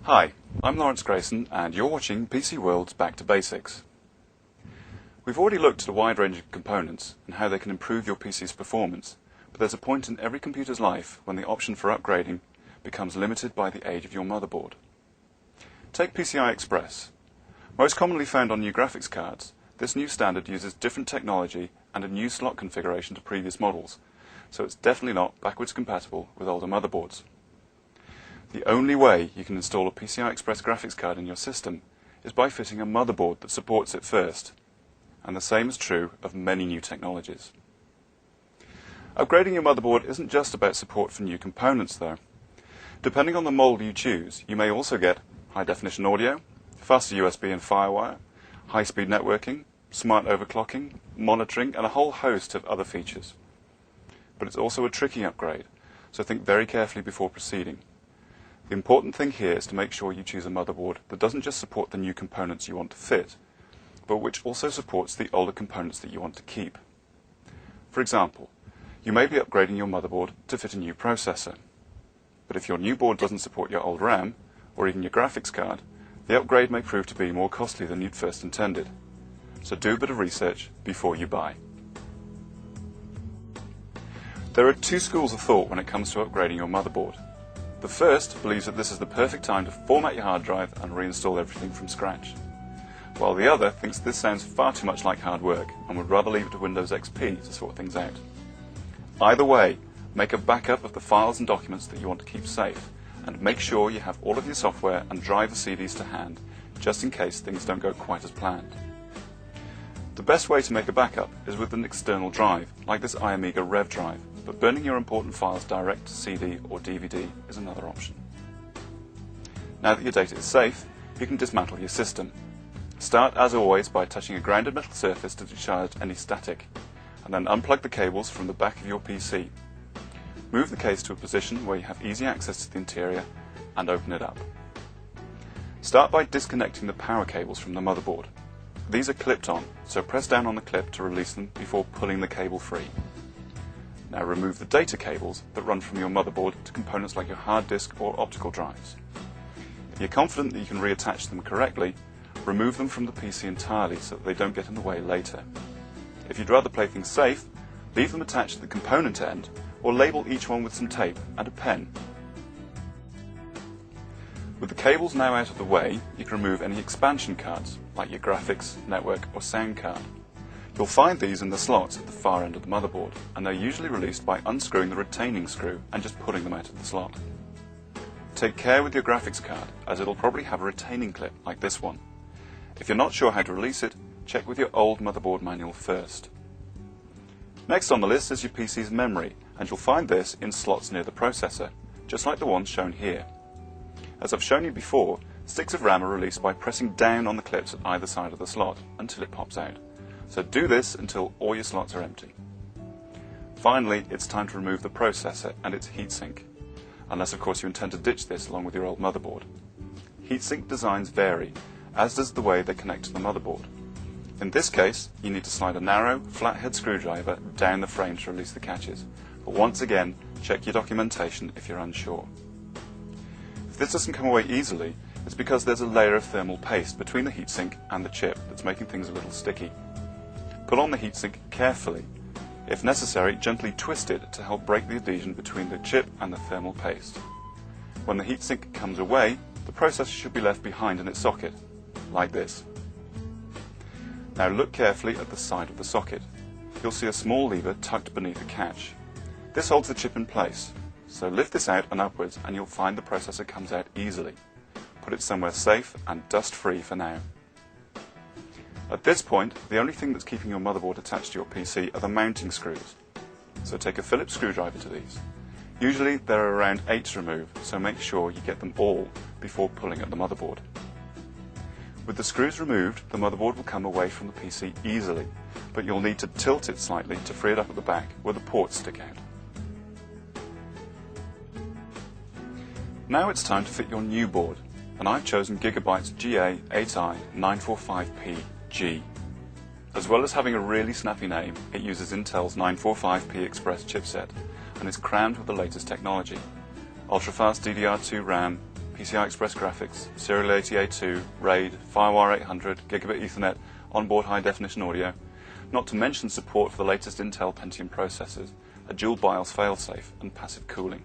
Hi, I'm Lawrence Grayson and you're watching PC World's Back to Basics. We've already looked at a wide range of components and how they can improve your PC's performance, but there's a point in every computer's life when the option for upgrading becomes limited by the age of your motherboard. Take PCI Express. Most commonly found on new graphics cards, this new standard uses different technology and a new slot configuration to previous models, so it's definitely not backwards compatible with older motherboards. The only way you can install a PCI Express graphics card in your system is by fitting a motherboard that supports it first, and the same is true of many new technologies. Upgrading your motherboard isn't just about support for new components though. Depending on the model you choose, you may also get high-definition audio, faster USB and FireWire, high-speed networking, smart overclocking, monitoring, and a whole host of other features. But it's also a tricky upgrade, so think very carefully before proceeding. The important thing here is to make sure you choose a motherboard that doesn't just support the new components you want to fit, but which also supports the older components that you want to keep. For example, you may be upgrading your motherboard to fit a new processor. But if your new board doesn't support your old RAM, or even your graphics card, the upgrade may prove to be more costly than you'd first intended. So do a bit of research before you buy. There are two schools of thought when it comes to upgrading your motherboard. The first believes that this is the perfect time to format your hard drive and reinstall everything from scratch, while the other thinks this sounds far too much like hard work and would rather leave it to Windows XP to sort things out. Either way, make a backup of the files and documents that you want to keep safe, and make sure you have all of your software and driver CDs to hand, just in case things don't go quite as planned. The best way to make a backup is with an external drive, like this iAmega Rev drive, but burning your important files direct to CD or DVD is another option. Now that your data is safe, you can dismantle your system. Start, as always, by touching a grounded metal surface to discharge any static, and then unplug the cables from the back of your PC. Move the case to a position where you have easy access to the interior and open it up. Start by disconnecting the power cables from the motherboard. These are clipped on, so press down on the clip to release them before pulling the cable free. Now remove the data cables that run from your motherboard to components like your hard disk or optical drives. If you're confident that you can reattach them correctly, remove them from the PC entirely so that they don't get in the way later. If you'd rather play things safe, leave them attached to the component end or label each one with some tape and a pen. With the cables now out of the way, you can remove any expansion cards, like your graphics, network or sound card. You'll find these in the slots at the far end of the motherboard, and they're usually released by unscrewing the retaining screw and just pulling them out of the slot. Take care with your graphics card, as it'll probably have a retaining clip like this one. If you're not sure how to release it, check with your old motherboard manual first. Next on the list is your PC's memory, and you'll find this in slots near the processor, just like the ones shown here. As I've shown you before, sticks of RAM are released by pressing down on the clips at either side of the slot until it pops out. So do this until all your slots are empty. Finally, it's time to remove the processor and its heatsink, unless of course you intend to ditch this along with your old motherboard. Heatsink designs vary, as does the way they connect to the motherboard. In this case, you need to slide a narrow, flathead screwdriver down the frame to release the catches, but once again, check your documentation if you're unsure. If this doesn't come away easily, it's because there's a layer of thermal paste between the heatsink and the chip that's making things a little sticky. Pull on the heatsink carefully. If necessary, gently twist it to help break the adhesion between the chip and the thermal paste. When the heatsink comes away, the processor should be left behind in its socket, like this. Now look carefully at the side of the socket. You'll see a small lever tucked beneath the catch. This holds the chip in place, so lift this out and upwards and you'll find the processor comes out easily. Put it somewhere safe and dust-free for now. At this point, the only thing that's keeping your motherboard attached to your PC are the mounting screws. So take a Phillips screwdriver to these. Usually there are around 8 to remove, so make sure you get them all before pulling at the motherboard. With the screws removed, the motherboard will come away from the PC easily, but you'll need to tilt it slightly to free it up at the back where the ports stick out. Now it's time to fit your new board, and I've chosen Gigabyte's GA8i945P-G. As well as having a really snappy name, it uses Intel's 945P Express chipset and is crammed with the latest technology. Ultra-fast DDR2 RAM, PCI Express graphics, Serial 80A2, RAID, FireWire 800, Gigabit Ethernet, onboard high-definition audio, not to mention support for the latest Intel Pentium processors, a dual BIOS failsafe, and passive cooling.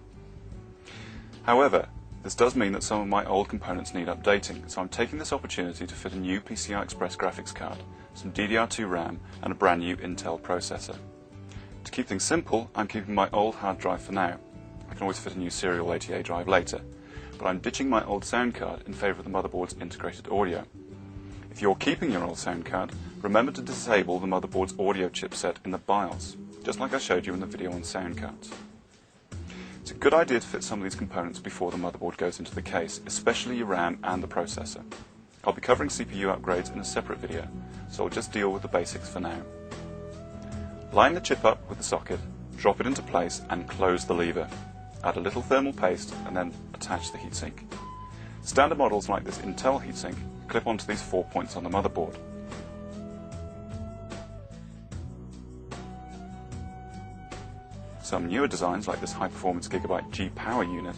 However, this does mean that some of my old components need updating, so I'm taking this opportunity to fit a new PCI Express graphics card, some DDR2 RAM, and a brand new Intel processor. To keep things simple, I'm keeping my old hard drive for now. I can always fit a new Serial 80A drive later, but I'm ditching my old sound card in favour of the motherboard's integrated audio. If you're keeping your old sound card, remember to disable the motherboard's audio chipset in the BIOS, just like I showed you in the video on sound cards. It's a good idea to fit some of these components before the motherboard goes into the case, especially your RAM and the processor. I'll be covering CPU upgrades in a separate video, so I'll just deal with the basics for now. Line the chip up with the socket, drop it into place and close the lever. Add a little thermal paste and then attach the heatsink. Standard models like this Intel heatsink clip onto these 4 points on the motherboard. Some newer designs like this high-performance Gigabyte G-Power unit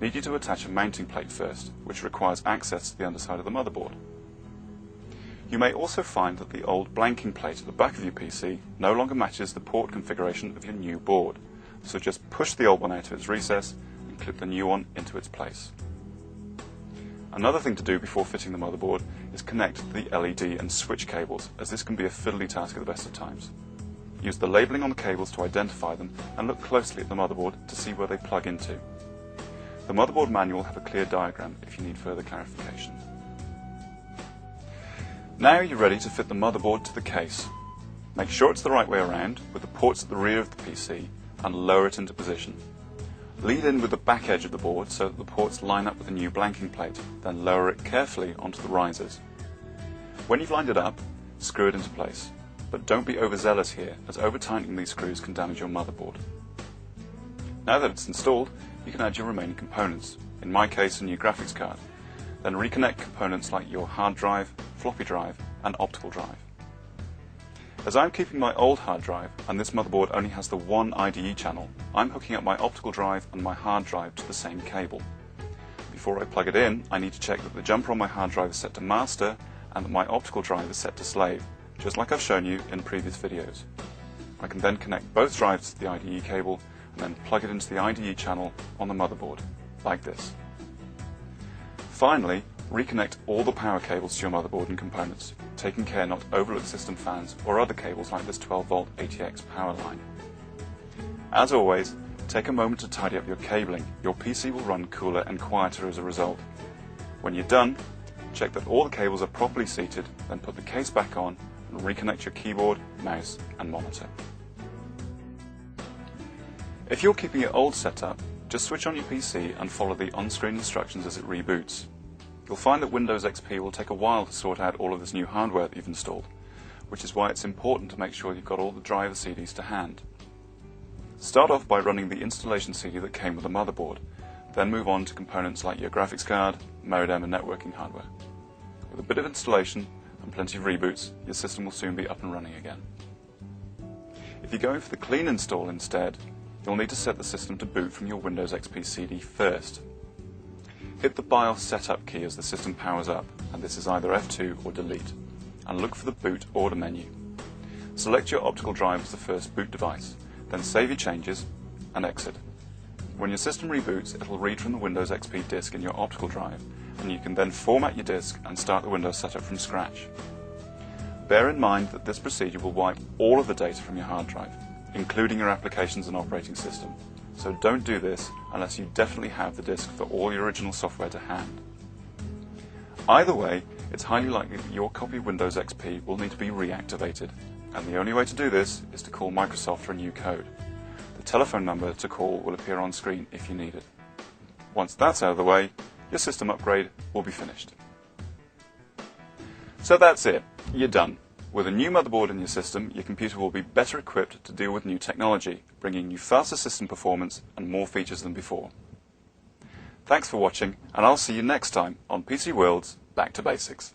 need you to attach a mounting plate first, which requires access to the underside of the motherboard. You may also find that the old blanking plate at the back of your PC no longer matches the port configuration of your new board, so just push the old one out of its recess and clip the new one into its place. Another thing to do before fitting the motherboard is connect the LED and switch cables, as this can be a fiddly task at the best of times. Use the labelling on the cables to identify them and look closely at the motherboard to see where they plug into. The motherboard manual will have a clear diagram if you need further clarification. Now you're ready to fit the motherboard to the case. Make sure it's the right way around, with the ports at the rear of the PC, and lower it into position. Lead in with the back edge of the board so that the ports line up with the new blanking plate, then lower it carefully onto the risers. When you've lined it up, screw it into place. But don't be overzealous here, as over-tightening these screws can damage your motherboard. Now that it's installed, you can add your remaining components, in my case a new graphics card. Then reconnect components like your hard drive, floppy drive, and optical drive. As I'm keeping my old hard drive, and this motherboard only has the one IDE channel, I'm hooking up my optical drive and my hard drive to the same cable. Before I plug it in, I need to check that the jumper on my hard drive is set to master and that my optical drive is set to slave, just like I've shown you in previous videos. I can then connect both drives to the IDE cable and then plug it into the IDE channel on the motherboard, like this. Finally, reconnect all the power cables to your motherboard and components, taking care not to overlook system fans or other cables like this 12-volt ATX power line. As always, take a moment to tidy up your cabling. Your PC will run cooler and quieter as a result. When you're done, check that all the cables are properly seated, then put the case back on and reconnect your keyboard, mouse and monitor. If you're keeping your old setup, just switch on your PC and follow the on-screen instructions as it reboots. You'll find that Windows XP will take a while to sort out all of this new hardware that you've installed, which is why it's important to make sure you've got all the driver CDs to hand. Start off by running the installation CD that came with the motherboard, then move on to components like your graphics card, modem and networking hardware. With a bit of installation and plenty of reboots, your system will soon be up and running again. If you're going for the clean install instead, you'll need to set the system to boot from your Windows XP CD first. Hit the BIOS setup key as the system powers up, and this is either F2 or delete, and look for the boot order menu. Select your optical drive as the first boot device, then save your changes and exit. When your system reboots, it will read from the Windows XP disk in your optical drive, and you can then format your disk and start the Windows setup from scratch. Bear in mind that this procedure will wipe all of the data from your hard drive, including your applications and operating system. So don't do this unless you definitely have the disk for all your original software to hand. Either way, it's highly likely that your copy of Windows XP will need to be reactivated, and the only way to do this is to call Microsoft for a new code. The telephone number to call will appear on screen if you need it. Once that's out of the way, your system upgrade will be finished. So that's it, you're done. With a new motherboard in your system, your computer will be better equipped to deal with new technology, bringing you faster system performance and more features than before. Thanks for watching, and I'll see you next time on PC World's Back to Basics.